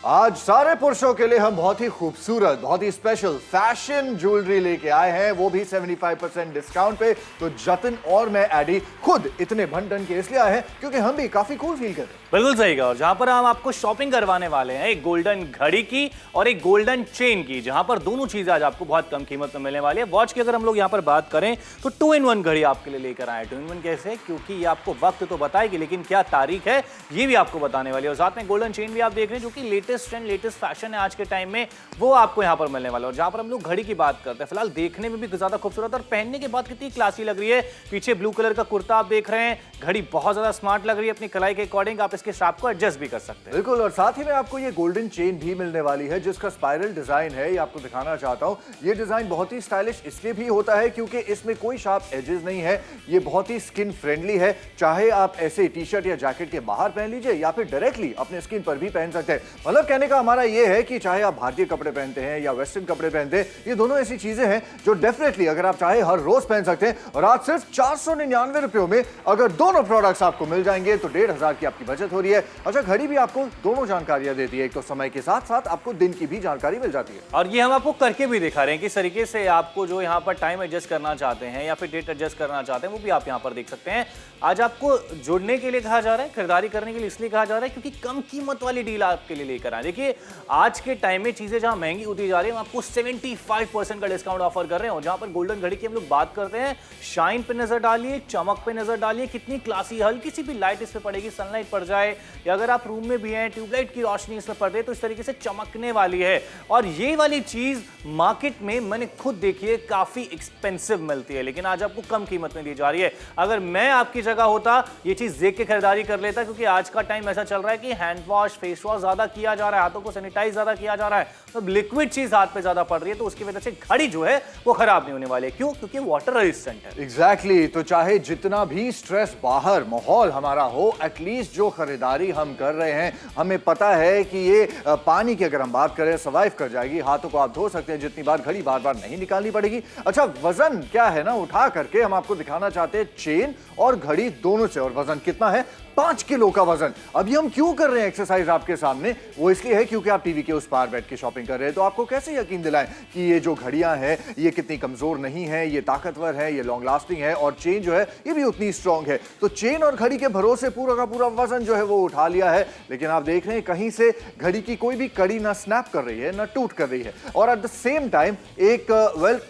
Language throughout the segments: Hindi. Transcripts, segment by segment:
आज सारे पुरुषों के लिए हम बहुत ही खूबसूरत, बहुत ही स्पेशल फैशन ज्वेलरी लेके आए हैं, वो भी 75% डिस्काउंट पे। तो जतिन और मैं एडी खुद इतने भन-टन के इसलिए आए हैं क्योंकि हम भी काफी कूल फील करते हैं। बिल्कुल सही कहा। और जहां पर हम आपको शॉपिंग करवाने वाले हैं एक गोल्डन घड़ी की और एक गोल्डन चेन की, जहां पर दोनों चीजें आज आपको बहुत कम कीमत में मिलने वाली है। वॉच की अगर हम लोग यहां पर बात करें तो 2-in-1 घड़ी आपके लिए लेकर आए। 2-in-1 कैसे? क्योंकि ये आपको वक्त तो बताएगी लेकिन क्या तारीख है ये भी आपको बताने वाली है। और साथ में गोल्डन चेन भी आप देख रहे हैं जो कि लेटेस्ट ट्रेंड, लेटेस्ट फैशन है आज के टाइम में, वो आपको यहां पर मिलने वाला है। और जहां पर हम लोग घड़ी की बात करते हैं, फिलहाल देखने में भी ज्यादा खूबसूरत और पहनने के बाद कितनी क्लासी लग रही है। पीछे ब्लू कलर का कुर्ता आप देख रहे हैं, घड़ी बहुत ज्यादा स्मार्ट लग रही है। अपनी कलाई के अकॉर्डिंग आप इसके शार्प को एडजस्ट भी कर सकते हैं। बिल्कुल। और साथ ही में आपको ये गोल्डन चेन भी मिलने वाली है जिसका स्पाइरल डिजाइन है, ये आपको दिखाना चाहता हूं। ये डिजाइन बहुत ही स्टाइलिश इसलिए भी होता है क्योंकि इसमें कोई शार्प एजेस नहीं है। ये बहुत ही स्किन फ्रेंडली है, चाहे आप ऐसे टी शर्ट या जैकेट के बाहर पहन लीजिए या फिर डायरेक्टली अपने स्किन पर भी पहन सकते हैं। मतलब कहने का हमारा ये है कि चाहे आप भारतीय कपड़े पहनते हैं या वेस्टर्न कपड़े पहनते हैं, ये दोनों ऐसी चीजें हैं जो डेफिनेटली अगर आप चाहे हर रोज पहन सकते हैं। और आज सिर्फ 499 रुपयों में अगर दोनों प्रोडक्ट्स आपको मिल जाएंगे तो 1500 की आपकी बचत हो रही है। अच्छा, घड़ी भी आपको दोनों जानकारियां देती है, एक तो समय के साथ साथ आपको दिन की भी जानकारी मिल जाती है। और ये हम आपको करके भी दिखा रहे हैं किस तरीके से आपको जो यहाँ पर टाइम एडजस्ट करना चाहते हैं या फिर डेट एडजस्ट करना चाहते हैं वो भी आप यहाँ पर देख सकते हैं। आज आपको जुड़ने के लिए कहा जा रहा है, खरीदारी करने के लिए इसलिए कहा जा रहा है क्योंकि कम कीमत वाली डील आपके लिए लेकर आए। देखिए आज के टाइम में चीजें जहां महंगी होती जा रही है, हम आपको 75% का डिस्काउंट ऑफर कर रहे हैं। और जहां पर गोल्डन घड़ी की हम लोग बात करते हैं, शाइन पे नजर डालिए, चमक पे नजर डालिए, कितनी क्लासी, हल्की सी भी लाइट इस पे पड़ेगी, सनलाइट पड़ जाए या अगर आप रूम में भी हैं, ट्यूबलाइट की रोशनी इसमें पड़ रही है तो इस तरीके से चमकने वाली है। और ये वाली चीज मार्केट में मैंने खुद देखी है काफी एक्सपेंसिव मिलती है, लेकिन आज आपको कम कीमत में दी जा रही है। अगर मैं आपकी जगह होता ये चीज देख के खरीदारी कर लेता, क्योंकि आज का टाइम ऐसा चल रहा है कि हैंड वॉश, फेस वॉश ज्यादा किया जा रहा है, हाथों को सैनिटाइज ज्यादा किया जा रहा है, तो लिक्विड चीज हाथ पे ज्यादा पड़ रही है, तो उसकी वजह से घड़ी जो है वो खराब नहीं होने वाली है। क्यों? क्योंकि वाटर रेजिस्टेंट है। एग्जैक्टली। तो चाहे जितना भी स्ट्रेस बाहर माहौल हमारा हो, एटलीस्ट जो खरीदारी हम कर रहे हैं हमें पता है कि ये पानी की अगर हम बात करें सर्वाइव कर जाएगी। हाथों को आप धो सकते हैं जितनी बार, घड़ी बार बार नहीं निकालनी पड़ेगी। अच्छा, वजन क्या है ना, उठा करके हम आपको दिखाना चाहते हैं चेन और घड़ी दोनों से। और वजन कितना है? 5 किलो का वजन। अभी हम क्यों कर रहे हैं एक्सरसाइज आपके सामने? वो इसलिए है क्योंकि आप टीवी के उस पार बैठ के शॉपिंग कर रहे हैं। तो आपको कैसे यकीन दिलाएं कि ये जो घड़ियां हैं ये कितनी कमजोर नहीं है, ये ताकतवर है, ये लॉन्ग लास्टिंग है और चेन जो है ये भी उतनी स्ट्रांग है। तो चेन और घड़ी के भरोसे पूरा का पूरा वजन जो है वो उठा लिया है, लेकिन आप देख रहे हैं कहीं से घड़ी की कोई भी कड़ी ना स्नैप कर रही है ना टूट कर रही है। और एट द सेम टाइम एक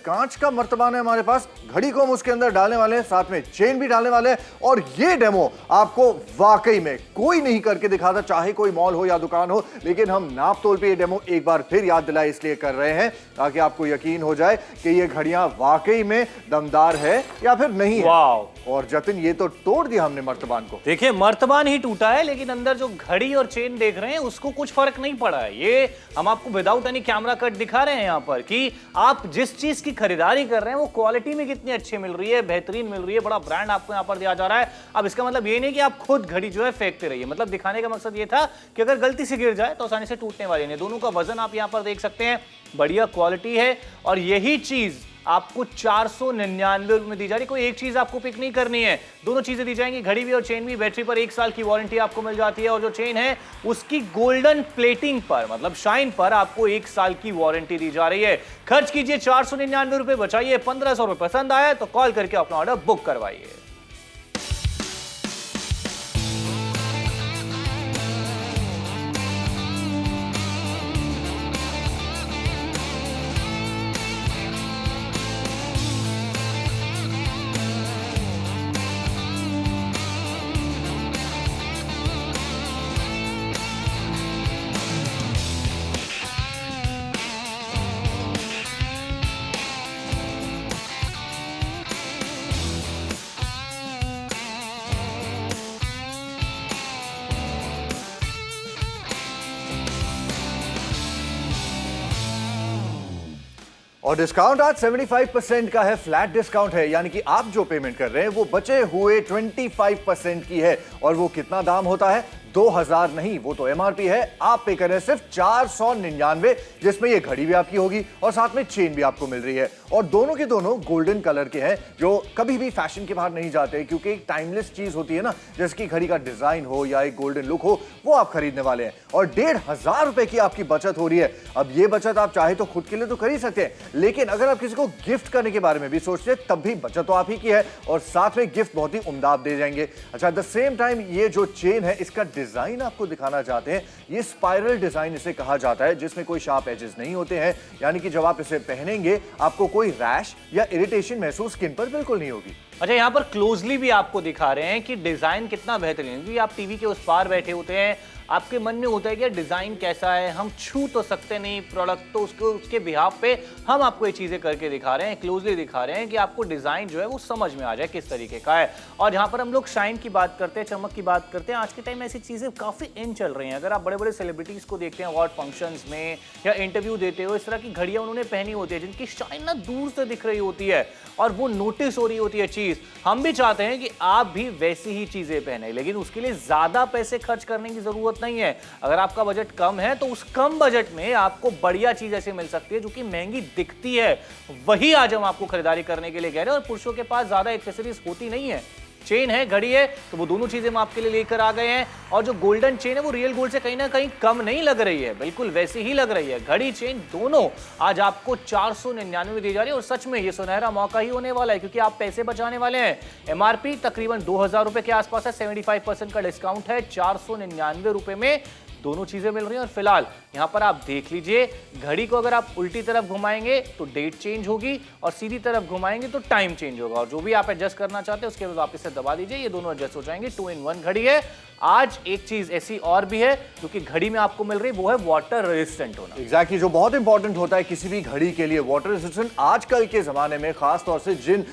कांच का मर्तबान है हमारे पास, घड़ी को हम उसके अंदर डालने वाले हैं, साथ में चेन भी डालने वाले हैं। और ये डेमो आपको वाकई में कोई नहीं करके दिखाता, चाहे कोई मॉल हो या दुकान हो, लेकिन हम नाप तोल पे ये डेमो एक बार फिर याद दिलाए इसलिए कर रहे हैं ताकि आपको यकीन हो जाए कि ये घड़ियां वाकई में दमदार है या फिर नहीं है। और जतिन ये तो तोड़ दिया हमने मर्तबान को। देखिए मर्तबान ही टूटा है, लेकिन अंदर जो घड़ी और चेन देख रहे हैं उसको कुछ फर्क नहीं पड़ा है। ये हम आपको विदाउट एनी कैमरा कट दिखा रहे हैं यहाँ पर कि आप जिस चीज की खरीदारी कर रहे हैं वो क्वालिटी में कितनी अच्छी मिल रही है, बेहतरीन मिल रही है, बड़ा ब्रांड आपको यहाँ पर दिया जा रहा है। अब इसका मतलब ये नहीं कि आप खुद घड़ी जो है फेंकते रहिए, मतलब दिखाने का मकसद ये था कि अगर गलती से गिर जाए तो आसानी से टूटने वाली नहीं। दोनों का वजन आप यहाँ पर देख सकते हैं, बढ़िया क्वालिटी है। और यही चीज आपको 499 में दी जा रही। कोई एक चीज आपको पिक नहीं करनी है, दोनों चीजें दी जाएंगी, घड़ी भी और चेन भी। बैटरी पर 1 साल की वारंटी आपको मिल जाती है और जो चेन है उसकी गोल्डन प्लेटिंग पर मतलब शाइन पर आपको 1 साल की वारंटी दी जा रही है। खर्च कीजिए 499 रुपए, बचाइए 1500 रुपए। पसंद आया तो कॉल करके अपना ऑर्डर बुक करवाइए। और डिस्काउंट आज 75% का है, फ्लैट डिस्काउंट है, यानी कि आप जो पेमेंट कर रहे हैं वो बचे हुए 25% की है। और वो कितना दाम होता है? 2000 नहीं, वो तो एमआरपी है, आप पे करें सिर्फ 499, जिसमें ये घड़ी भी आपकी होगी और साथ में चेन भी आपको मिल रही है। और दोनों के दोनों गोल्डन कलर के हैं, जो कभी भी फैशन के बाहर नहीं जाते, क्योंकि एक टाइमलेस चीज होती है ना, जैसे कि घड़ी का डिजाइन हो या एक गोल्डन लुक हो, वो आप खरीदने वाले हैं। और 1500 रुपए की आपकी बचत हो रही है। अब ये बचत आप चाहे तो खुद के लिए तो कर ही सकते हैं, लेकिन अगर आप किसी को गिफ्ट करने के बारे में भी सोचते हैं, तब भी बचत तो आप ही की है और साथ में गिफ्ट बहुत ही उम्दा आप दे जाएंगे। अच्छा, एट द सेम टाइम ये जो चेन है, इसका डिजाइन आपको दिखाना चाहते हैं। ये स्पाइरल डिजाइन इसे कहा जाता है, जिसमें कोई शार्प एजेस नहीं होते हैं, यानी कि जब आप इसे पहनेंगे आपको कोई रैश या इरिटेशन महसूस स्किन पर बिल्कुल नहीं होगी। अच्छा, यहाँ पर क्लोजली भी आपको दिखा रहे हैं कि डिजाइन कितना बेहतरीन है, क्योंकि आप टीवी के उस पार बैठे होते हैं, आपके मन में होता है कि डिजाइन कैसा है, हम छू तो सकते नहीं प्रोडक्ट, तो उसके बिहाफ पे हम आपको ये चीजें करके दिखा रहे हैं, क्लोजली दिखा रहे हैं कि आपको डिजाइन जो है वो समझ में आ जाए किस तरीके का है। और यहाँ पर हम लोग शाइन की बात करते हैं, चमक की बात करते हैं, आज के टाइम में ऐसी चीजें काफी इन चल रही हैं। अगर आप बड़े बड़े सेलिब्रिटीज को देखते हैं अवार्ड फंक्शंस में या इंटरव्यू देते हो, इस तरह की घड़ियां उन्होंने पहनी होती है जिनकी शाइन ना दूर से दिख रही होती है और वो नोटिस हो रही होती है चीज। हम भी चाहते हैं कि आप भी वैसी ही चीजें पहने, लेकिन उसके लिए ज्यादा पैसे खर्च करने की जरूरत नहीं है। अगर आपका बजट कम है तो उस कम बजट में आपको बढ़िया चीज ऐसे मिल सकती है जो कि महंगी दिखती है। वही आज हम आपको खरीदारी करने के लिए कह रहे हैं। और पुरुषों के पास ज्यादा एक्सेसरीज होती नहीं है, चेन है, घड़ी है, तो वो दोनों चीजें हम आपके लिए लेकर आ गए हैं। और जो गोल्डन चेन है वो रियल गोल्ड से कहीं ना कहीं कम नहीं लग रही है, बिल्कुल वैसी ही लग रही है। घड़ी चेन दोनों आज आपको 499 में दी जा रही है। और सच में ये सुनहरा मौका ही होने वाला है, क्योंकि आप पैसे बचाने वाले हैं। एमआरपी तकरीबन 2000 रुपए के आसपास है, 75% का डिस्काउंट है, 499 रुपए में दोनों चीजें मिल रही हैं। और फिलहाल यहां पर आप देख लीजिए, घड़ी को अगर आप उल्टी तरफ घुमाएंगे तो डेट चेंज होगी और सीधी तरफ घुमाएंगे तो टाइम चेंज होगा। और जो भी आप एडजस्ट करना चाहते हैं उसके बाद वापस से दबा दीजिए, ये दोनों एडजस्ट हो जाएंगे। 2-in-1 घड़ी है। आज एक चीज ऐसी और भी है जो कि घड़ी में आपको मिल रही है, वो है वाटर रेजिस्टेंट होना। एग्जैक्टली, जो बहुत इंपॉर्टेंट होता है किसी भी घड़ी के लिए, वाटर रेजिस्टेंट। आजकल के जमाने में खास तौर से जिन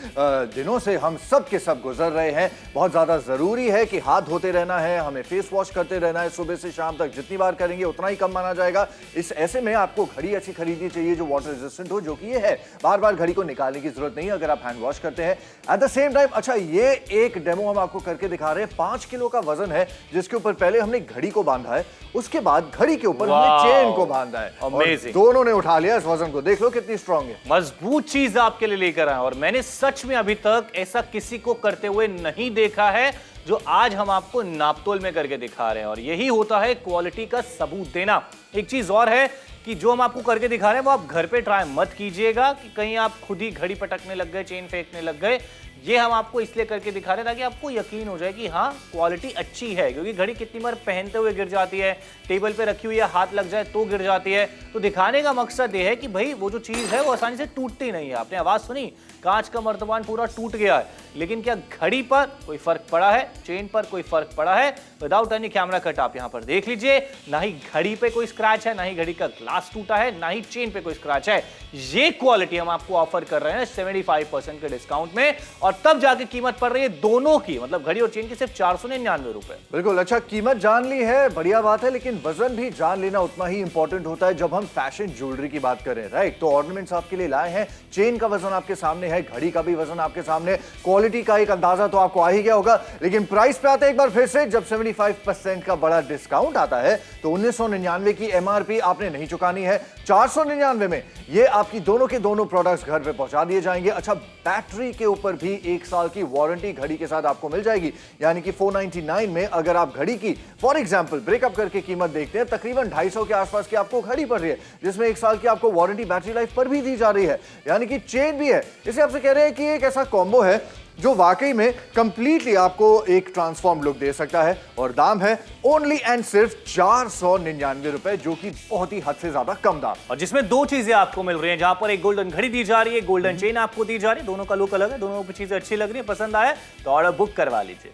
दिनों से हम सब के सब गुजर रहे हैं, बहुत ज्यादा जरूरी है कि हाथ धोते रहना है, हमें फेस वॉश करते रहना है, सुबह से शाम तक जितनी बार करेंगे उतना ही कम माना जाएगा। इस ऐसे में आपको घड़ी ऐसी खरीदनी चाहिए जो वाटर रेजिस्टेंट हो, जो कि ये है। बार बार घड़ी को निकालने की जरूरत नहीं है अगर आप हैंड वॉश करते हैं। एट द सेम टाइम, अच्छा, ये एक डेमो हम आपको करके दिखा रहे हैं। 5 किलो का वजन है, जिसके ऊपर पहले हमने घड़ी को बांधा है, उसके बाद घड़ी के ऊपर हमने चेन को बांधा है। Amazing. दोनों ने उठा लिया इस वजन को, देख लो कितनी स्ट्रांग है। मजबूत चीज आपके लिए लेकर आए और मैंने सच में अभी तक ऐसा किसी को करते हुए नहीं देखा है जो आज हम आपको नापतोल में करके दिखा रहे हैं। और यही होता है क्वालिटी का सबूत देना। एक चीज और है कि जो हम आपको करके दिखा रहे हैं वो आप घर पे ट्राई मत कीजिएगा कि कहीं आप खुद ही घड़ी पटकने लग गए, चेन फेंकने लग गए। ये हम आपको इसलिए करके दिखा रहे हैं ताकि आपको यकीन हो जाए कि हाँ, क्वालिटी अच्छी है। क्योंकि घड़ी कितनी बार पहनते हुए गिर जाती है, टेबल पे रखी हुई है, हाथ लग जाए तो गिर जाती है। तो दिखाने का मकसद ये है कि भाई वो जो चीज है वो आसानी से टूटती नहीं है। आपने आवाज सुनी, कांच का मर्तबान पूरा टूट गया है, लेकिन क्या घड़ी पर कोई फर्क पड़ा है, चेन पर कोई फर्क पड़ा है? विदाउट एनी कैमरा कट आप यहां पर देख लीजिए, ना ही घड़ी पे कोई स्क्रैच है, ना ही घड़ी का ग्लास टूटा है, ना ही चेन पे कोई स्क्रैच है। ये क्वालिटी हम आपको ऑफर कर रहे हैं 75% के डिस्काउंट में, और तब जाके कीमत पड़ रही है दोनों की, मतलब घड़ी और चेन की, सिर्फ 499 रुपए। बिल्कुल, अच्छा, कीमत जान ली है, बढ़िया बात है, लेकिन वजन भी जान लेना उतना ही इंपॉर्टेंट होता है जब हम फैशन ज्वेलरी की बात करें, राइट? तो ऑर्नामेंट्स आपके लिए लाए हैं, चेन का वजन आपके सामने है, घड़ी का भी वजन आपके सामने, क्वालिटी का एक अंदाजा तो आपको आ ही गया होगा। लेकिन प्राइस पे आते हैं एक बार फिर से, जब 75% का बड़ा डिस्काउंट आता है तो 1999 की एमआरपी आपने नहीं चुकानी है, 499 में ये आपकी दोनों के दोनों प्रोडक्ट्स घर पे पहुंचा दिए जाएंगे। अच्छा, बैटरी के ऊपर भी 1 साल की वारंटी घड़ी के साथ आपको मिल जाएगी, यानी कि 499 में अगर आप घड़ी की फॉर एग्जांपल ब्रेकअप करके कीमत देखते हैं, तकरीबन 250 के आसपास की आपको घड़ी पड़ रही है, जिसमें 1 साल की आपको वारंटी बैटरी लाइफ पर भी दी जा रही है, यानी कि चेन भी है। इसे आपसे कह रहे हैं कि एक ऐसा कॉम्बो है जो वाकई में कंप्लीटली आपको एक ट्रांसफॉर्म लुक दे सकता है। और दाम है ओनली एंड सिर्फ 499 रुपए, जो कि बहुत ही हद से ज्यादा कम दाम, और जिसमें दो चीजें आपको मिल रही हैं, जहां पर एक गोल्डन घड़ी दी जा रही है, गोल्डन चेन आपको दी जा रही है। दोनों का लुक अलग है, दोनों की चीजें अच्छी लग रही है, पसंद आया तो ऑर्डर बुक करवा लीजिए।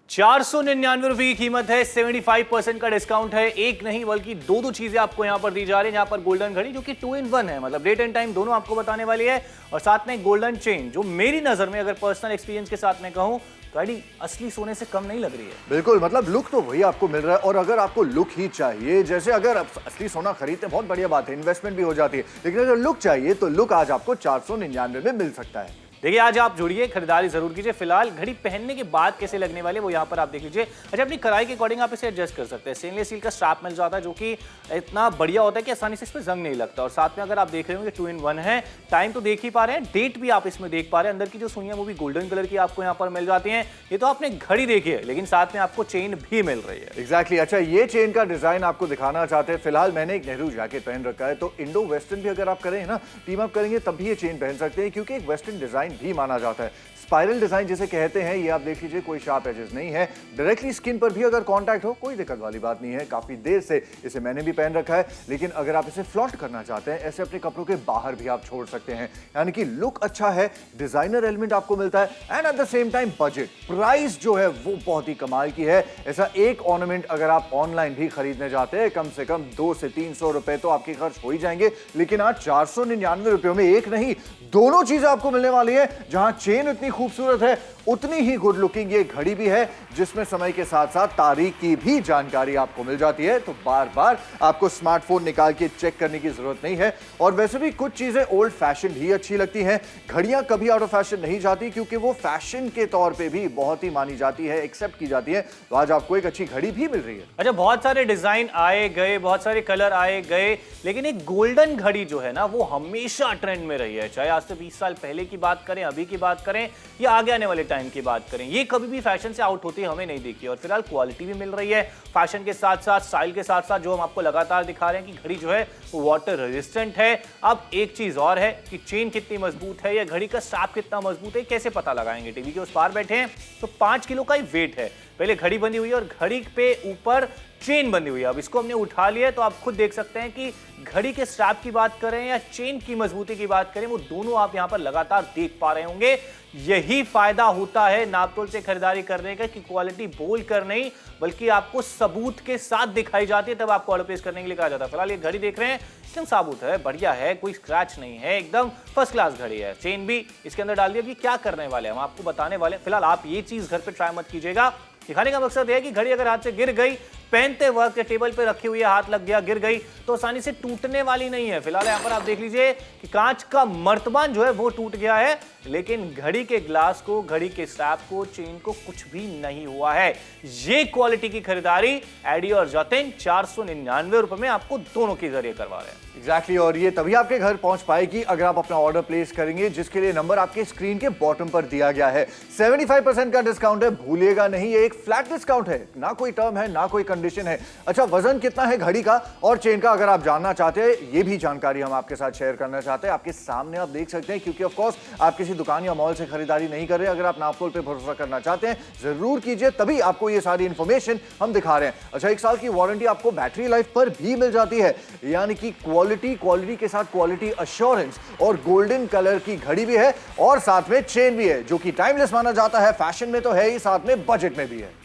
499 रुपए की कीमत है, 75% का डिस्काउंट है। एक नहीं बल्कि दो चीजें आपको यहां पर दी जा रही है। यहां पर गोल्डन घड़ी जो कि 2 in 1 है, मतलब डेट एंड टाइम दोनों आपको बताने वाली है, और साथ में गोल्डन चेन जो मेरी नजर में, अगर पर्सनल एक्सपीरियंस के साथ में कहूं, घड़ी असली सोने से कम नहीं लग रही है। बिल्कुल, मतलब लुक तो वही आपको मिल रहा है। और अगर आपको लुक ही चाहिए, जैसे अगर आप असली सोना खरीदते हैं बहुत बढ़िया बात है, इन्वेस्टमेंट भी हो जाती है, लेकिन अगर लुक चाहिए तो लुक आज आपको 499 में मिल सकता है। देखिए, आज आप जुड़िए, खरीदारी जरूर कीजिए। फिलहाल घड़ी पहनने के बाद कैसे लगने वाले वो यहाँ पर आप देख लीजिए। अच्छा, अपनी कढ़ाई के अकॉर्डिंग आप इसे एडजस्ट कर सकते हैं। स्टेनलेस स्टील का स्ट्रैप मिल जाता है जो कि इतना बढ़िया होता है कि आसानी से इस पर जंग नहीं लगता। और साथ में अगर आप देख रहे होंगे 2 in 1 है, टाइम तो देख ही पा रहे हैं, डेट भी आप इसमें देख पा रहे हैं। अंदर की जो सुइयां वो भी गोल्डन कलर की आपको यहाँ पर मिल जाती हैं। ये तो आपने घड़ी देखी है, लेकिन साथ में आपको चेन भी मिल रही है। एग्जैक्टली। अच्छा, ये चेन का डिजाइन आपको दिखाना चाहते हैं। फिलहाल मैंने एक नेहरू जैकेट पहन रखा है, तो इंडो वेस्टर्न भी अगर आप करें ना, टीम अप करेंगे तब भी ये चेन पहन सकते हैं, क्योंकि एक वेस्टर्न डिजाइन भी माना जाता है। स्पाइरल डिजाइन जिसे कहते हैं, ये आप देख लीजिए, कोई शार्प एजेस नहीं है। डायरेक्टली स्किन पर भी अगर कांटेक्ट हो, कोई दिक्कत वाली बात नहीं है। काफी देर से इसे मैंने भी पहन रखा है, लेकिन अगर आप इसे फ्लॉन्ट करना चाहते हैं, ऐसे अपने कपड़ों के बाहर भी आप छोड़ सकते हैं। यानी कि लुक अच्छा है, डिजाइनर एलिमेंट आपको मिलता है, and at the same time budget price जो है वो बहुत ही कमाल की है। ऐसा एक ऑर्नामेंट अगर आप ऑनलाइन भी खरीदने जाते हैं, कम से कम 200 से 300 रुपए तो आपके खर्च हो ही जाएंगे, लेकिन आज 499 रुपयों में एक नहीं, दोनों चीजें आपको मिलने वाली है। जहां चेन इतनी खूबसूरत है, उतनी ही गुड लुकिंग ये घड़ी भी है, जिसमें समय के साथ साथ तारीख की भी जानकारी आपको मिल जाती है। तो बार बार आपको स्मार्टफोन निकाल के चेक करने की जरूरत नहीं है। और वैसे भी कुछ चीजें ओल्ड फैशन ही अच्छी लगती हैं। घड़ियां कभी आउट ऑफ फैशन नहीं जाती, क्योंकि वो फैशन के तौर पे भी बहुत ही मानी जाती है, एक्सेप्ट की जाती है। तो आज आपको एक अच्छी घड़ी भी मिल रही है। अच्छा, बहुत सारे डिजाइन आए गए, बहुत सारे कलर आए गए, लेकिन एक गोल्डन घड़ी जो है ना, वो हमेशा ट्रेंड में रही है। चाहे आज से 20 साल पहले की बात करें, अभी की बात करें, या आगे आने वाले टाइम की बात करें, ये कभी भी फैशन से आउट होती हमें नहीं दिखी। और फिलहाल क्वालिटी भी मिल रही है, फैशन के साथ साथ, स्टाइल के साथ साथ, जो हम आपको लगातार दिखा रहे हैं कि घड़ी जो है वो वाटर रेजिस्टेंट है। अब एक चीज और है कि चेन कितनी मजबूत है या घड़ी का स्ट्रैप कितना मजबूत है, कैसे पता लगाएंगे? टीवी के उस पार बैठे हैं तो 5 किलो का ही वेट है। पहले घड़ी बंधी हुई है और घड़ी पे ऊपर चेन बंधी हुई है। अब इसको हमने उठा लिया, तो आप खुद देख सकते हैं कि घड़ी के स्ट्रैप की बात करें या चेन की मजबूती की बात करें, वो दोनों आप यहां पर लगातार देख पा रहे होंगे। यही फायदा होता है नापतोल से खरीदारी करने का, कि क्वालिटी बोल कर नहीं, बल्कि आपको सबूत के साथ दिखाई जाती है, तब आपको ऑर्डर प्लेस करने के लिए कहा जाता है। फिलहाल ये घड़ी देख रहे हैं, एकदम साबुत है, बढ़िया है, कोई स्क्रैच नहीं है, एकदम फर्स्ट क्लास घड़ी है। चेन भी इसके अंदर डाल दिया। अब ये क्या करने वाले हैं हम आपको बताने वाले हैं। फिलहाल आप ये चीज घर पे ट्राई मत कीजिएगा। दिखाने का मकसद है कि घड़ी अगर हाथ से गिर गई, पहनते वक्त या टेबल पे रखी हुई है, हाथ लग गया, गिर गई, तो आसानी से टूटने वाली नहीं है। फिलहाल यहाँ पर आप देख लीजिए कि कांच का मर्तबान जो है वो टूट गया है, लेकिन घड़ी के ग्लास को, घड़ी के स्ट्रैप को, चेन को कुछ भी नहीं हुआ है। ये क्वालिटी की खरीदारी एडी और जतिन 499 रुपए में आपको दोनों के जरिए करवा रहे हैं। एग्जैक्टली। और ये तभी आपके घर पहुंच पाएगी अगर आप अपना ऑर्डर प्लेस करेंगे, जिसके लिए नंबर आपके स्क्रीन के बॉटम पर दिया गया है। 75% का डिस्काउंट है, भूलिएगा नहीं, ये एक फ्लैट डिस्काउंट है, ना कोई टर्म है, ना कोई कंडीशन है। अच्छा, वजन कितना है घड़ी का और चेन का, अगर आप जानना चाहते हैं, ये भी जानकारी हम आपके साथ शेयर करना चाहते हैं। आपके सामने आप देख सकते हैं, क्योंकि ऑफ कोर्स आप किसी दुकान या मॉल से खरीदारी नहीं कर रहे। अगर आप नापतोल पे भरोसा करना चाहते हैं, जरूर कीजिए, तभी आपको ये सारी इंफॉर्मेशन हम दिखा रहे हैं। अच्छा, 1 साल की वारंटी आपको बैटरी लाइफ पर भी मिल जाती है, यानी कि क्वालिटी के साथ क्वालिटी अश्योरेंस, और गोल्डन कलर की घड़ी भी है, और साथ में चेन भी है, जो कि टाइमलेस माना जाता है। फैशन में तो है ही, साथ में बजट में भी है।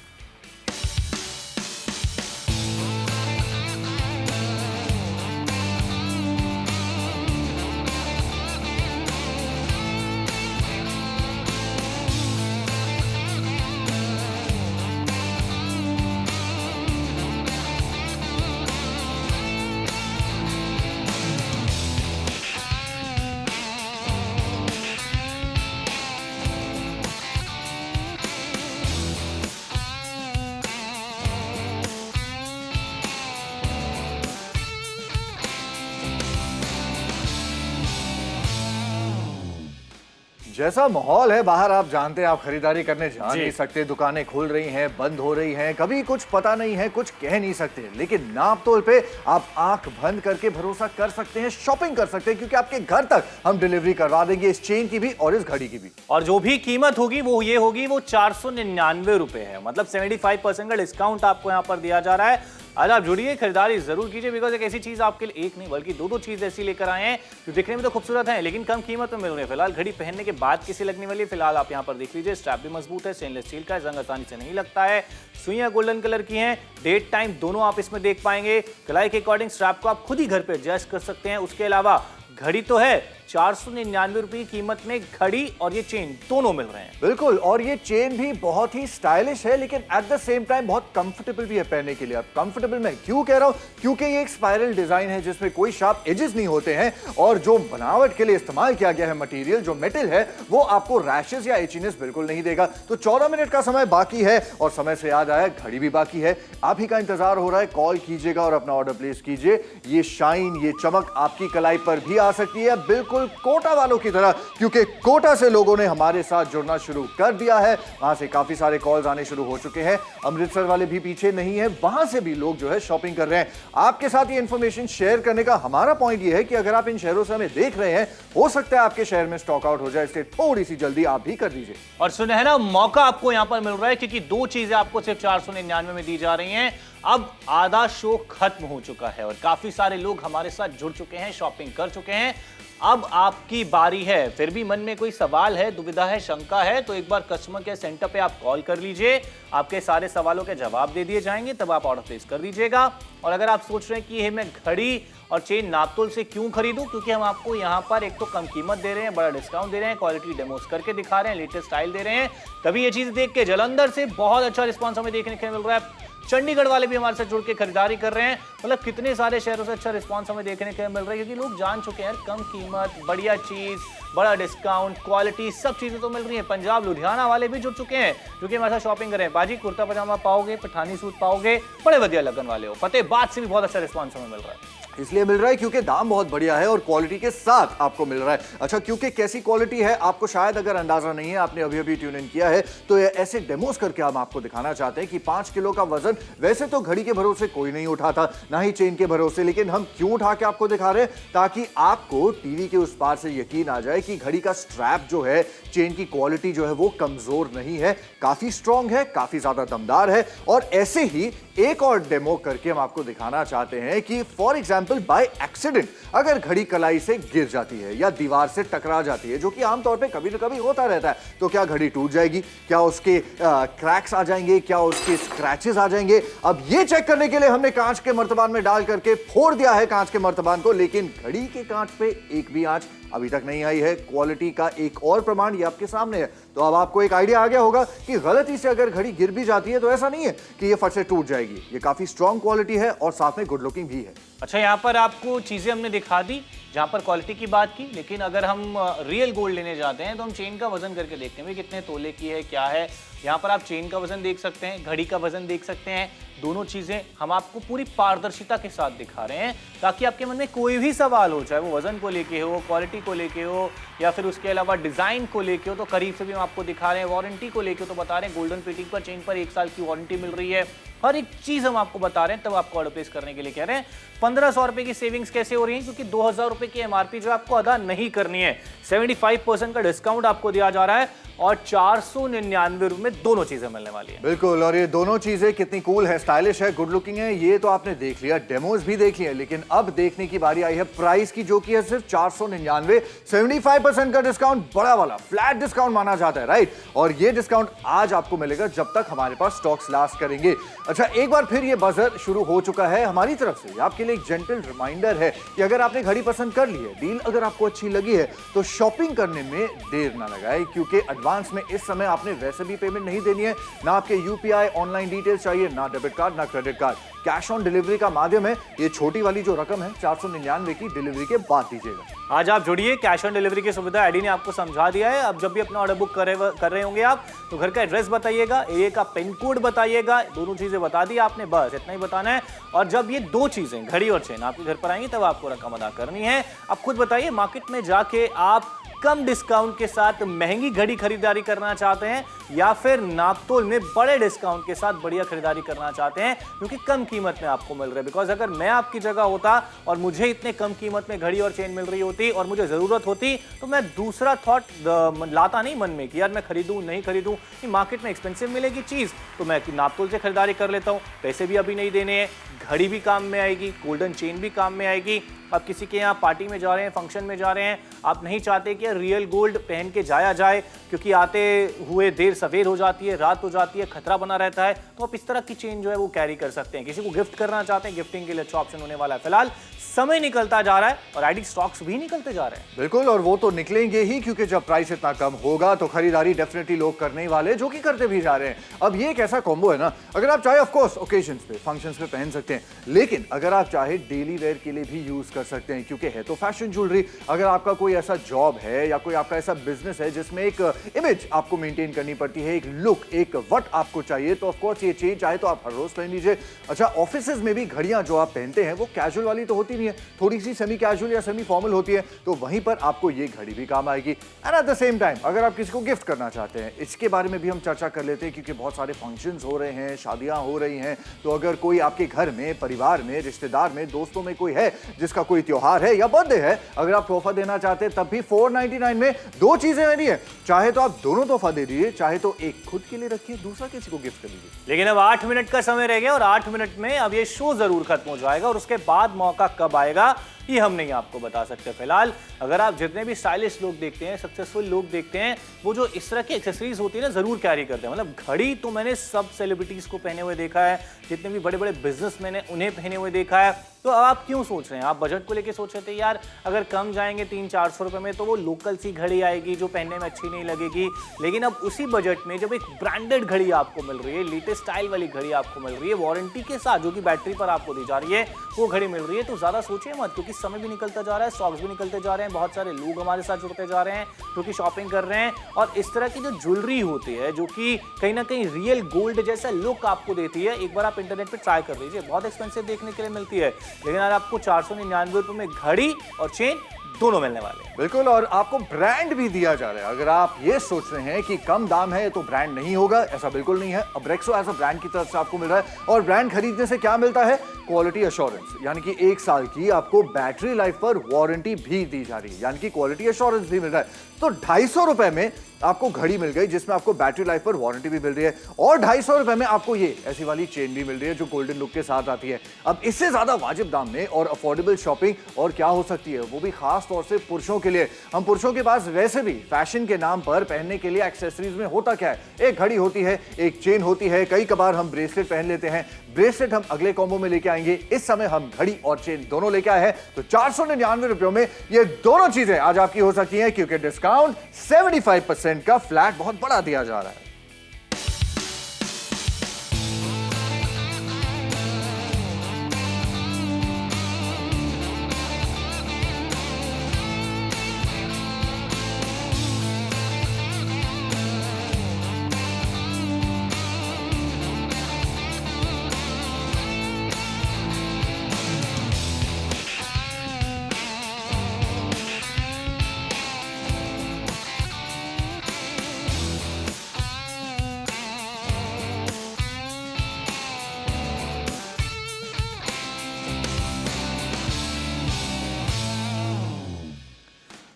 जैसा माहौल है बाहर, आप जानते हैं, आप खरीदारी करने जा नहीं सकते, दुकानें खुल रही हैं, बंद हो रही हैं, कभी कुछ पता नहीं है, कुछ कह नहीं सकते, लेकिन नापतोल पे आप आंख बंद करके भरोसा कर सकते हैं, शॉपिंग कर सकते हैं, क्योंकि आपके घर तक हम डिलीवरी करवा देंगे, इस चेन की भी और इस घड़ी की भी। और जो भी कीमत होगी वो ये होगी, वो 499 रुपए है, मतलब 75% का डिस्काउंट आपको यहां पर दिया जा रहा है। आज आप जुड़िए, खरीदारी जरूर कीजिए, बिकॉज एक ऐसी चीज आपके लिए एक नहीं बल्कि दो चीज ऐसी लेकर आए हैं जो दिखने में तो खूबसूरत है लेकिन कम कीमत में मिल रही है। फिलहाल घड़ी पहनने के बाद किसी लगने वाली, फिलहाल आप यहाँ पर देख लीजिए, स्ट्रैप भी मजबूत है, स्टेनलेस स्टील का, जंग आसानी से नहीं लगता है, सुइयां गोल्डन कलर की हैं, डेट टाइम दोनों आप इसमें देख पाएंगे। कलाई के अकॉर्डिंग स्ट्रैप को आप खुद ही घर पे एडजस्ट कर सकते हैं। उसके अलावा घड़ी तो है, 499 रुपए की कीमत में घड़ी और ये चेन दोनों मिल रहे हैं। बिल्कुल, और ये चेन भी बहुत ही स्टाइलिश है लेकिन एट द सेम टाइम बहुत कंफर्टेबल भी है पहनने के लिए। अब कंफर्टेबल मैं क्यों कह रहा हूं, क्योंकि ये एक स्पाइरल डिजाइन है जिसमें कोई शार्प एजेस नहीं होते हैं और जो बनावट के लिए इस्तेमाल किया गया है मटेरियल, जो मेटल है, वो आपको रैशेस या एचिनेस बिल्कुल नहीं देगा। तो 14 मिनट का समय बाकी है और समय से याद आया, घड़ी भी बाकी है। आप ही का इंतजार हो रहा है, कॉल कीजिएगा और अपना ऑर्डर प्लेस कीजिए। ये शाइन, ये चमक आपकी कलाई पर भी आ सकती है, बिल्कुल कोटा वालों की तरह, क्योंकि कोटा से लोगों ने हमारे साथ जुड़ना शुरू कर दिया है। वहां से काफी सारे कॉल्स आने शुरू हो चुके हैं। अमृतसर वाले भी पीछे नहीं है, वहां से भी लोग जो है शॉपिंग कर रहे हैं। आपके साथ ये इंफॉर्मेशन शेयर करने का हमारा पॉइंट ये है कि अगर आप इन शहरों से हमें देख रहे हैं, हो सकता है आपके शहर में स्टॉक आउट हो जाए, इसलिए थोड़ी सी जल्दी आप भी कर दीजिए। और सुनहरा मौका आपको यहां पर मिल रहा है क्योंकि दो चीजें आपको सिर्फ 499 में दी जा रही हैं। अब आधा शो खत्म हो चुका है और काफी सारे लोग हमारे साथ जुड़ चुके हैं, शॉपिंग कर चुके हैं। अब आपकी बारी है। फिर भी मन में कोई सवाल है, दुविधा है, शंका है, तो एक बार कस्टमर केयर सेंटर पे आप कॉल कर लीजिए, आपके सारे सवालों के जवाब दे दिए जाएंगे, तब आप ऑर्डर प्लेस कर दीजिएगा। और अगर आप सोच रहे हैं कि ये मैं घड़ी और चेन नापतोल से क्यों खरीदूं, क्योंकि हम आपको यहां पर एक तो कम कीमत दे रहे हैं, बड़ा डिस्काउंट दे रहे हैं, क्वालिटी डेमोस करके दिखा रहे हैं, लेटेस्ट स्टाइल दे रहे हैं, तभी ये चीज देख के जलंधर से बहुत अच्छा रिस्पॉन्स हमें देखने को मिल रहा है। चंडीगढ़ वाले भी हमारे साथ जुड़ के खरीदारी कर रहे हैं। मतलब कितने सारे शहरों से अच्छा रिस्पांस हमें देखने को मिल रहा है क्योंकि लोग जान चुके हैं कम कीमत, बढ़िया चीज, बड़ा डिस्काउंट, क्वालिटी, सब चीजें तो मिल रही हैं। पंजाब लुधियाना वाले भी जुड़ चुके हैं जो कि हमारे साथ शॉपिंग कर रहे हैं। बाजी कुर्ता पजामा पाओगे, पठानी सूट पाओगे, बड़े बढ़िया लगन वाले हो। फतेहाबाद से भी बहुत अच्छा रिस्पांस हमें मिल रहा है। इसलिए मिल रहा है क्योंकि दाम बहुत बढ़िया है और क्वालिटी के साथ आपको मिल रहा है। अच्छा, क्योंकि कैसी क्वालिटी है आपको शायद अगर अंदाजा नहीं है, आपने अभी अभी ट्यून इन किया है, तो ऐसे डेमोस करके हम आपको दिखाना चाहते हैं कि 5 किलो का वजन वैसे तो घड़ी के भरोसे कोई नहीं उठाता, ना ही चेन के भरोसे, लेकिन हम क्यों उठा के आपको दिखा रहे हैं, ताकि आपको टीवी के उस पार से यकीन आ जाए कि घड़ी का स्ट्रैप जो है, चेन की क्वालिटी जो है वो कमजोर नहीं है, काफी स्ट्रॉन्ग है, काफी ज्यादा दमदार है। और ऐसे ही एक और डेमो करके हम आपको दिखाना चाहते हैं कि फॉर एग्जांपल बाय एक्सीडेंट अगर घड़ी कलाई से गिर जाती है या दीवार से टकरा जाती है, जो कि आमतौर पे कभी न कभी होता रहता है, तो क्या घड़ी टूट जाएगी, क्या उसके क्रैक्स आ जाएंगे, क्या उसके स्क्रैचेस आ जाएंगे। अब ये चेक करने के लिए हमने कांच के मर्तबान में डाल करके फोड़ दिया है कांच के मर्तबान को, लेकिन घड़ी के कांच पे एक भी आंच अभी तक नहीं आई है। क्वालिटी का एक और प्रमाण ये आपके सामने है। तो अब आपको एक आइडिया आ गया होगा कि गलती से अगर घड़ी गिर भी जाती है तो ऐसा नहीं है कि ये फट से टूट जाएगी। ये काफी स्ट्रॉन्ग क्वालिटी है और साथ में गुड लुकिंग भी है। अच्छा, यहाँ पर आपको चीजें हमने दिखा दी जहां पर क्वालिटी की बात की, लेकिन अगर हम रियल गोल्ड लेने जाते हैं तो हम चेन का वजन करके देखते हैं कितने तोले की है, क्या है। यहाँ पर आप चेन का वजन देख सकते हैं, घड़ी का वजन देख सकते हैं, दोनों चीजें हम आपको पूरी पारदर्शिता के साथ दिखा रहे हैं ताकि आपके मन में कोई भी सवाल हो, चाहे वो वजन को लेके हो, क्वालिटी को लेके हो या फिर उसके अलावा डिजाइन को लेके हो, तो करीब से भी हम आपको दिखा रहे हैं। वारंटी को लेके तो बता रहे हैं, गोल्डन प्लेटिंग पर चेन पर 1 साल की वारंटी मिल रही है, हर एक चीज हम आपको बता रहे हैं। तब आपको ऑर्डर प्लेस करने के लिए कह रहे हैं। 1500 रुपए की सेविंग्स कैसे हो रही है, क्योंकि 2000 रुपए की एमआरपी जो आपको अदा नहीं करनी है, 75% का डिस्काउंट आपको दिया जा रहा है और 499 रुपए में दोनों चीजें मिलने वाली है। बिल्कुल, और ये दोनों चीजें कितनी कूल है, स्टाइलिश है, गुड लुकिंग है, ये तो आपने देख लिया, डेमोज भी देख लिया, लेकिन अब देखने की बारी आई है प्राइस की, जो कि है सिर्फ 499। 75% का डिस्काउंट, बड़ा वाला फ्लैट डिस्काउंट माना जाता है, राइट। और ये डिस्काउंट आज आपको मिलेगा जब तक हमारे पास स्टॉक्स लास्ट करेंगे। अच्छा, एक बार फिर ये बजर शुरू हो चुका है हमारी तरफ से। आपके लिए एक जेंटल रिमाइंडर है कि अगर आपने घड़ी पसंद कर ली है, डील अगर आपको अच्छी लगी है, तो शॉपिंग करने में देर ना लगाए, क्योंकि एडवांस में इस समय आपने वैसे भी पेमेंट नहीं देनी है, ना आपके यूपीआई ऑनलाइन डिटेल्स चाहिए, ना डेबिट कार्ड, ना credit card. Cash on delivery का माध्यम है। ये छोटी वाली जो रकम है 499 की डिलीवरी के बाद दीजिएगा। आज आप जुड़िए, कैश ऑन डिलीवरी की सुविधा एडी ने आपको समझा दिया है। अब जब भी अपना ऑर्डर बुक कर रहे होंगे आप, तो घर का एड्रेस बताइएगा, एरिया का पिन कोड बताइएगा, दोनों चीजें बता दी आपने, बस इतना ही बताना है। और जब ये दो चीजें घड़ी और चेन आपके घर पर आएंगी, तब आपको रकम अदा करनी है। अब खुद बताइए, मार्केट में जाके आप कम डिस्काउंट के साथ महंगी घड़ी खरीदारी करना चाहते हैं या फिर नापतोल में बड़े डिस्काउंट के साथ बढ़िया खरीदारी करना चाहते हैं क्योंकि कम कीमत में आपको मिल रहा है। बिकॉज अगर मैं आपकी जगह होता और मुझे इतने कम कीमत में घड़ी और चेन मिल रही होती और मुझे जरूरत होती तो मैं दूसरा थॉट लाता नहीं मन में कि यार मैं खरीदूं नहीं खरीदूं, कि मार्केट में एक्सपेंसिव मिलेगी चीज तो मैं नापतोल से खरीदारी कर लेता हूं, पैसे भी अभी नहीं देने हैं, घड़ी भी काम में आएगी, गोल्डन चेन भी काम में आएगी। आप किसी के यहाँ पार्टी में जा रहे हैं, फंक्शन में जा रहे हैं, आप नहीं चाहते कि रियल गोल्ड पहन के जाया जाए क्योंकि आते हुए देर सवेर हो जाती है, रात हो जाती है, खतरा बना रहता है, तो आप इस तरह की चेन जो है वो कैरी कर सकते हैं। किसी को गिफ्ट करना चाहते हैं, गिफ्टिंग के लिए अच्छा ऑप्शन होने वाला है। फिलहाल समय निकलता जा रहा है और आईडी स्टॉक्स भी निकलते जा रहे हैं। बिल्कुल, और वो तो निकलेंगे ही क्योंकि जब प्राइस इतना कम होगा तो खरीदारी डेफिनेटली लोग करने ही वाले, जो कि करते भी जा रहे हैं। अब ये एक ऐसा कॉम्बो है ना, अगर आप चाहे ऑफ कोर्स ओकेजन्स पे, फंक्शंस पे पहन सकते हैं, लेकिन अगर आप चाहे डेली वेयर के लिए भी यूज कर सकते हैं क्योंकि है तो फैशन ज्वेलरी। अगर आपका कोई ऐसा जॉब है या कोई आपका ऐसा बिजनेस है जिसमें एक इमेज आपको मेंटेन करनी पड़ती है, एक लुक, एक वट आपको चाहिए, तो ऑफ कोर्स ये चेन चाहे तो आप हर रोज पहन लीजिए। अच्छा, ऑफिसेज में भी घड़ियां जो आप पहनते हैं वो कैजुअल वाली तो होती नहीं है, थोड़ी सी सेमी कैजुअल या सेमी फॉर्मल होती है, तो वहीं पर आपको ये घड़ी भी काम आएगी। And at the same time अगर आप किसी को गिफ्ट करना चाहते हैं, इसके बारे में भी हम चर्चा कर लेते हैं क्योंकि बहुत सारे फंक्शंस हो रहे हैं, शादियां हो रही हैं, तो अगर कोई आपके घर में, परिवार में, रिश्तेदार में, दोस्तों में कोई है जिसका कोई त्योहार है या बर्थडे है, अगर आप तोहफा देना चाहते हैं तब भी 499 में दो चीजें मिली है। चाहे तो आप दोनों तोहफा दे दीजिए, चाहे तो एक खुद के लिए रखिए, दूसरा किसी को गिफ्ट कर दीजिए। लेकिन अब 8 मिनट का समय रह गया और 8 मिनट में अब ये शो जरूर खत्म हो जाएगा और उसके बाद मौका कब आएगा ये हम नहीं आपको बता सकते। फिलहाल अगर आप जितने भी स्टाइलिश लोग देखते हैं, सक्सेसफुल लोग देखते हैं, वो जो इस तरह की एक्सेसरीज होती है ना जरूर कैरी करते हैं। मतलब घड़ी तो मैंने सब सेलिब्रिटीज को पहने हुए देखा है, जितने भी बड़े बड़े बिजनेसमैन हैं उन्हें पहने हुए देखा है। तो अब आप क्यों सोच रहे हैं, आप बजट को लेके सोच रहे थे यार अगर कम जाएंगे 300-400 रुपए में तो वो लोकल सी घड़ी आएगी जो पहनने में अच्छी नहीं लगेगी। लेकिन अब उसी बजट में जब एक ब्रांडेड घड़ी आपको मिल रही है, लेटेस्ट स्टाइल वाली घड़ी आपको मिल रही है, वारंटी के साथ जो कि बैटरी पर आपको दी जा रही है, वो घड़ी मिल रही है, तो ज्यादा सोचिए मत क्योंकि समय भी निकलता जा रहा है, स्टॉक्स भी निकलते जा रहे हैं, बहुत सारे लोग हमारे साथ जुड़ते जा रहे हैं जो कि शॉपिंग कर रहे हैं। और इस तरह की जो ज्वेलरी होती है जो कि कहीं ना कहीं रियल गोल्ड जैसा लुक आपको देती है, एक बार आप इंटरनेट पे ट्राई कर लीजिए, बहुत एक्सपेंसिव देखने के लिए मिलती है, लेकिन आज आपको 499 रुपए में घड़ी और चेन दोनों मिलने वाले हैं। बिल्कुल, और आपको ब्रांड भी दिया जा रहा है। अगर आप ये सोच रहे हैं कि कम दाम है तो ब्रांड नहीं होगा, ऐसा बिल्कुल नहीं है। अब्रेक्सो एज अ ब्रांड की तरफ से आपको मिल रहा है, और ब्रांड खरीदने से क्या मिलता है, क्वालिटी अश्योरेंस, यानी कि 1 साल की आपको बैटरी लाइफ पर वारंटी भी दी जा रही है, यानी कि क्वालिटी अश्योरेंस भी मिल रहा है। तो 250 रुपए में आपको घड़ी मिल गई जिसमें आपको बैटरी लाइफ पर वारंटी भी मिल रही है, और 250 रुपए में आपको ये ऐसी वाली चेन भी मिल रही है जो गोल्डन लुक के साथ आती है। अब इससे ज्यादा वाजिब दाम में और अफोर्डेबल शॉपिंग और क्या हो सकती है, वो भी खास तौर से पुरुषों के लिए। हम पुरुषों के पास वैसे भी फैशन के नाम पर पहनने के लिए एक्सेसरीज में होता क्या है, एक घड़ी होती है, एक चेन होती है, कई कबार हम ब्रेसलेट पहन लेते हैं। ब्रेसलेट हम अगले कॉम्बो में लेके आएंगे, इस समय हम घड़ी और चेन दोनों लेके आए हैं, तो 499 रुपयों में ये दोनों चीजें आज आपकी हो सकती हैं क्योंकि डिस्काउंट 75% का फ्लैट बहुत बड़ा दिया जा रहा है।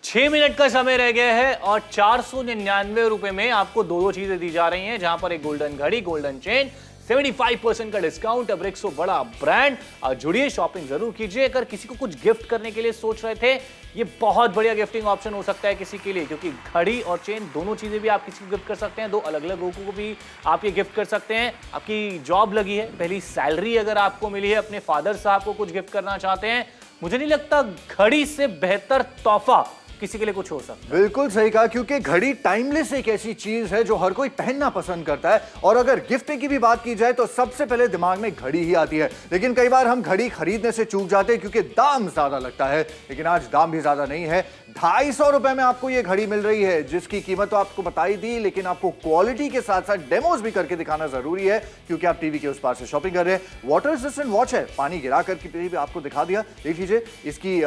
छह मिनट का समय रह गया है और 499 रुपए में आपको दो चीजें दी जा रही हैं, जहां पर एक गोल्डन घड़ी, गोल्डन चेन, 75% का डिस्काउंट, अब्रेक्सो बड़ा ब्रांड। जुड़िए, शॉपिंग जरूर कीजिए। अगर किसी को कुछ गिफ्ट करने के लिए सोच रहे थे, ये बहुत बढ़िया गिफ्टिंग ऑप्शन हो सकता है किसी के लिए, क्योंकि घड़ी और चेन दोनों चीजें भी आप किसी को गिफ्ट कर सकते हैं, दो अलग अलग लोगों को भी आप ये गिफ्ट कर सकते हैं। आपकी जॉब लगी है, पहली सैलरी अगर आपको मिली है, अपने फादर साहब को कुछ गिफ्ट करना चाहते हैं, मुझे नहीं लगता घड़ी से बेहतर तोहफा किसी के लिए कुछ हो सकता है। बिल्कुल सही कहा, क्योंकि घड़ी टाइमलेस एक ऐसी चीज है जो हर कोई पहनना पसंद करता है, और अगर गिफ्टिंग की भी बात की जाए तो सबसे पहले दिमाग में घड़ी ही आती है। लेकिन कई बार हम घड़ी खरीदने से चूक जाते हैं क्योंकि दाम ज्यादा लगता है, लेकिन आज दाम भी ज्यादा नहीं है। 250 रुपए में आपको ये घड़ी मिल रही है जिसकी कीमत तो आपको बताई दी, लेकिन आपको क्वालिटी के साथ साथ डेमोज भी करके दिखाना जरूरी है क्योंकि आप टीवी के उस पार से शॉपिंग कर रहे हैं। वाटर रेजिस्टेंट वॉच है, पानी गिरा करके भी आपको दिखा दिया, देख लीजिए। इसकी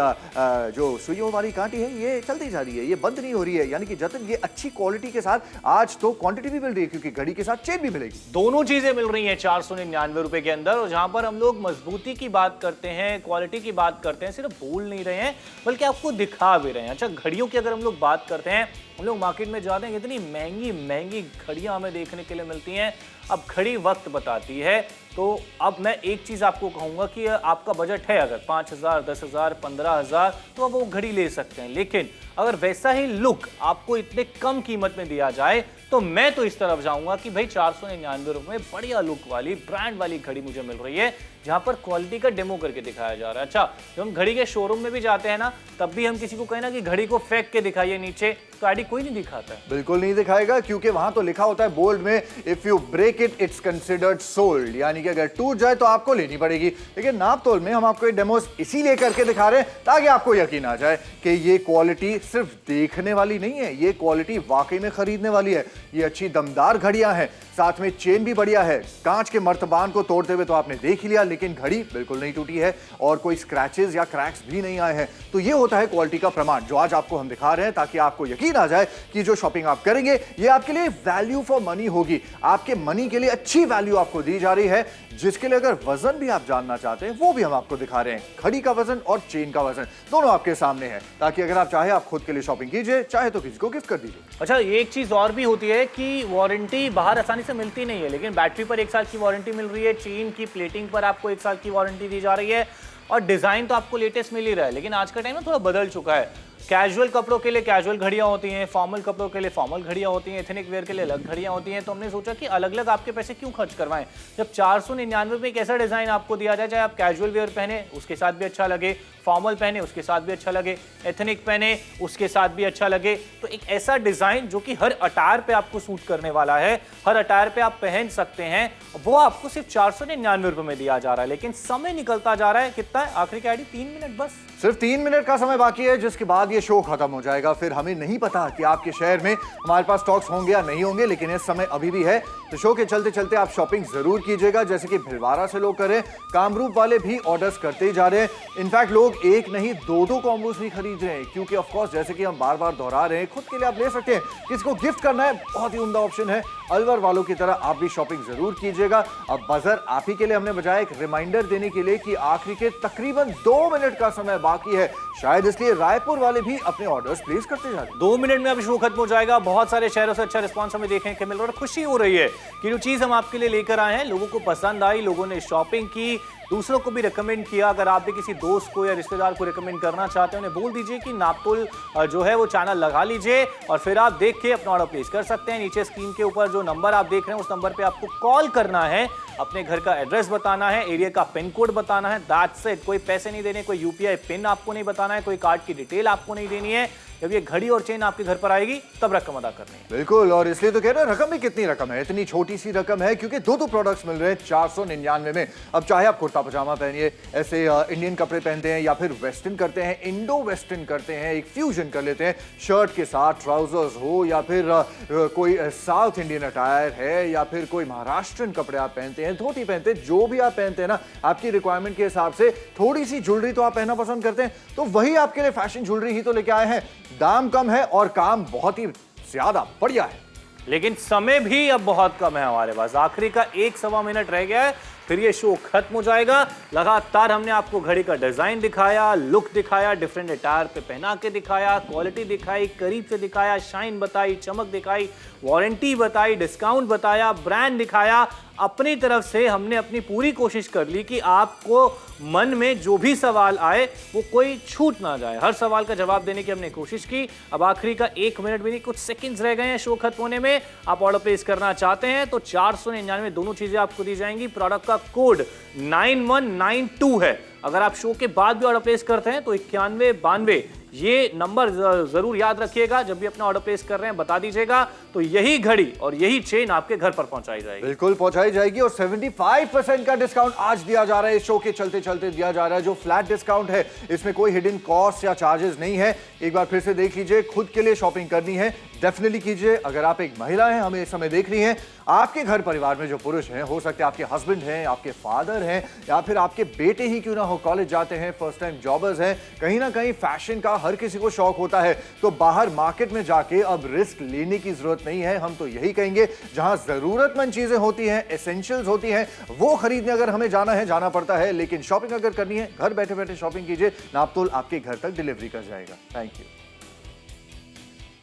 जो सुइयों वाली कांटी है ये चलती जा रही है, ये बंद नहीं हो रही है। यानी कि जतिन ये अच्छी क्वालिटी के साथ आज तो क्वांटिटी भी मिल रही है, क्योंकि घड़ी के साथ चेन भी मिलेगी। दोनों चीजें मिल रही हैं 499 रुपए के अंदर। और जहां पर हम लोग मजबूती की बात करते हैं, क्वालिटी की बात करते हैं, सिर्फ बोल नहीं रहे हैं बल्कि आपको दिखा भी रहे हैं। अच्छा, घड़ियों की अगर हम लोग बात करते हैं, हम लोग मार्केट में जाते हैं, इतनी महंगी महंगी घड़ियां हमें देखने के लिए मिलती हैं। अब घड़ी वक्त बताती है, तो अब मैं एक चीज आपको कहूंगा कि आपका बजट है अगर 5,000, 10,000, 15,000, तो अब वो घड़ी ले सकते हैं। लेकिन अगर वैसा ही लुक आपको इतने कम कीमत में दिया जाए, तो मैं तो इस तरफ जाऊंगा कि भाई 499 रुपए में बढ़िया लुक वाली ब्रांड वाली घड़ी मुझे मिल रही है, जहां पर क्वालिटी का डेमो करके दिखाया जा रहा है। अच्छा, जब हम घड़ी के शोरूम में भी जाते हैं ना, तब भी हम किसी को कहें ना कि घड़ी को फेंक के दिखाइए नीचे, तो आईडी कोई नहीं दिखाता है। बिल्कुल नहीं दिखाएगा, क्योंकि वहां तो लिखा होता है बोल्ड में, if you break it it's considered sold, यानी कि अगर टूट जाए तो आपको लेनी पड़ेगी। लेकिन नाप तोल में हम आपको ये डेमोस इसीलिए करके दिखा रहे हैं ताकि आपको यकीन आ जाए कि ये क्वालिटी सिर्फ देखने वाली नहीं है, ये क्वालिटी वाकई में खरीदने वाली है। ये अच्छी दमदार घड़ियां हैं, साथ में चेन भी बढ़िया है। कांच के मर्तबान को तोड़ते हुए तो आपने देख ही लिया, लेकिन घड़ी बिल्कुल नहीं टूटी है और कोई स्क्रैचेस या क्रैक्स भी नहीं आए हैं। तो ये होता है क्वालिटी का प्रमाण, जो आज आपको हम दिखा रहे हैं ताकि आपको यकीन आ जाए कि जो शॉपिंग आप करेंगे ये आपके लिए वैल्यू फॉर मनी होगी। आपके मनी के लिए अच्छी वैल्यू आपको दी जा रही है, जिसके लिए अगर वजन भी आप जानना चाहते हैं वो भी हम आपको दिखा रहे हैं। घड़ी का वजन और चेन का वजन दोनों आपके सामने है, ताकि अगर आप चाहे आप खुद के लिए शॉपिंग कीजिए, चाहे तो किसी को गिफ्ट कर दीजिए। अच्छा, एक चीज और भी होती है कि वारंटी बाहर आसानी से मिलती नहीं है, लेकिन बैटरी पर 1 साल की वारंटी मिल रही है, चेन की प्लेटिंग पर आपको 1 साल की वारंटी दी जा रही है, और डिजाइन तो आपको लेटेस्ट मिल ही रहा है। लेकिन आज का टाइम ना थोड़ा बदल चुका है। कैजुअल कपड़ों के लिए कैजुअल घड़ियां होती हैं, फॉर्मल कपड़ों के लिए फॉर्मल घड़ियां होती हैं, एथनिक वेयर के लिए अलग घड़ियां होती हैं। तो हमने सोचा कि अलग अलग आपके पैसे क्यों खर्च करवाएं, जब 499 में एक ऐसा डिजाइन आपको दिया जाए, चाहे आप कैजुअल वेयर पहने उसके साथ भी अच्छा लगे, फॉर्मल पहने उसके साथ भी अच्छा लगे, एथनिक पहने उसके साथ भी अच्छा लगे। तो एक ऐसा डिजाइन जो कि हर अटायर पे आपको सूट करने वाला है, हर अटायर पे आप पहन सकते हैं, वो आपको सिर्फ 499 रुपए में दिया जा रहा है। लेकिन समय निकलता जा रहा है, कितना है आखिरी की आईडी? 3 मिनट बस, सिर्फ 3 मिनट का समय बाकी है, जिसके बाद ये शो खत्म हो जाएगा। फिर हमें नहीं पता कि आपके शहर में हमारे पास स्टॉक्स होंगे या नहीं होंगे, लेकिन इस समय अभी भी है। तो शो के चलते चलते आप शॉपिंग जरूर कीजिएगा, जैसे कि भिलवाड़ा से लोग करें, कामरूप वाले भी ऑर्डर्स करते ही जा रहे हैं। इनफैक्ट लोग एक नहीं 2-2 कॉम्बोस भी खरीद रहे हैं, क्योंकि ऑफ कोर्स जैसे कि हम बार बार दोहरा रहे हैं, खुद के लिए आप ले सकते हैं, किसी को गिफ्ट करना है, बहुत ही उम्दा ऑप्शन है। अलवर वालों की तरह आप भी शॉपिंग जरूर कीजिएगा। अब बजर आप ही के लिए हमने बजाया, एक रिमाइंडर देने के लिए कि आखिरी के तकरीबन 2 मिनट का समय बाकी है, शायद इसलिए रायपुर वाले भी अपने ऑर्डर्स प्लेस करते जा रहे हैं। 2 मिनट में अब शो खत्म हो जाएगा। बहुत सारे शहरों से अच्छा रिस्पांस हमें देखने को मिल रहा है, खुशी हो रही है कि जो चीज हम आपके लिए लेकर आए हैं लोगों को पसंद आई, लोगों ने शॉपिंग की, दूसरों को भी रिकमेंड किया। अगर आप भी किसी दोस्त को या रिश्तेदार को रिकमेंड करना चाहते हैं, उन्हें बोल दीजिए कि नापतोल जो है वो चैनल लगा लीजिए, और फिर आप देख के अपना ऑर्डर प्लेस कर सकते हैं। नीचे स्क्रीन के ऊपर जो नंबर आप देख रहे हैं, उस नंबर पे आपको कॉल करना है, अपने घर का एड्रेस बताना है, एरिया का पिन कोड बताना है, दैट्स इट। कोई पैसे नहीं देने, कोई यूपीआई पिन आपको नहीं बताना है, कोई कार्ड की डिटेल आपको नहीं देनी है। जब ये घड़ी और चेन आपके घर पर आएगी तब रकम अदा करनी है। बिल्कुल, और इसलिए तो कह रहे हैं रकम भी कितनी रकम है, इतनी छोटी सी रकम है, क्योंकि 2 प्रोडक्ट्स मिल रहे हैं 499 में। अब चाहे आप कुर्ता पजामा पहनिए, ऐसे इंडियन कपड़े पहनते हैं, या फिर वेस्टर्न करते हैं, इंडो वेस्टर्न करते हैं, एक फ्यूजन कर लेते हैं, शर्ट के साथ ट्राउजर्स हो, या फिर कोई साउथ इंडियन अटायर है, या फिर कोई महाराष्ट्रन कपड़े आप पहनते हैं, धोती पहनते हैं, जो भी आप पहनते हैं ना, आपकी रिक्वायरमेंट के हिसाब से थोड़ी सी ज्वेलरी तो आप पहनना पसंद करते हैं, तो वही आपके लिए फैशन ज्वेलरी ही तो लेके आए हैं। दाम कम है और काम बहुत ही ज्यादा बढ़िया है, लेकिन समय भी अब बहुत कम है हमारे पास। आखिरी का 1-1.25 मिनट रह गया है, फिर ये शो खत्म हो जाएगा। लगातार हमने आपको घड़ी का डिजाइन दिखाया, लुक दिखाया, डिफरेंट अटायर पे पहना के दिखाया, क्वालिटी दिखाई, करीब से दिखाया, शाइन बताई, चमक दिखाई, वारंटी बताई, डिस्काउंट बताया, ब्रांड दिखाया। अपनी तरफ से हमने अपनी पूरी कोशिश कर ली कि आपको मन में जो भी सवाल आए वो कोई छूट ना जाए, हर सवाल का जवाब देने की हमने कोशिश की। अब आखिरी का 1 मिनट भी नहीं, कुछ सेकंड्स रह गए हैं शो खत्म होने में। आप ऑर्डर प्लेस करना चाहते हैं तो 499 दोनों चीजें आपको दी जाएंगी। प्रोडक्ट का कोड 9192 है। अगर आप शो के बाद भी ऑर्डर प्लेस करते हैं तो 9192 ये नंबर जरूर याद रखिएगा। जब भी अपना ऑर्डर प्लेस कर रहे हैं बता दीजिएगा, तो यही घड़ी और यही चेन आपके घर पर पहुंचाई जाएगी। बिल्कुल पहुंचाई जाएगी, और 75% का डिस्काउंट आज दिया जा रहा है, इस शो के चलते चलते दिया जा रहा है, जो फ्लैट डिस्काउंट है। इसमें कोई हिडन कॉस्ट या चार्जेस नहीं है। एक बार फिर से देख लीजिए, खुद के लिए शॉपिंग करनी है डेफिनेटली कीजिए। अगर आप एक महिला हैं, हमें इस समय देख रही हैं, आपके घर परिवार में जो पुरुष हैं, हो सकते हैं आपके हस्बैंड हैं, आपके फादर हैं, या फिर आपके बेटे ही क्यों ना हो, कॉलेज जाते हैं, फर्स्ट टाइम जॉबर्स हैं, कहीं ना कहीं फैशन का हर किसी को शौक होता है, तो बाहर मार्केट में जाके अब रिस्क लेने की जरूरत नहीं है। हम तो यही कहेंगे जहां जरूरतमंद चीजें होती हैं, एसेंशियल्स होती हैं, वो खरीदने अगर हमें जाना पड़ता है, लेकिन शॉपिंग अगर करनी है घर बैठे बैठे शॉपिंग कीजिए, नापतोल आपके घर तक डिलीवरी कर जाएगा। Thank you.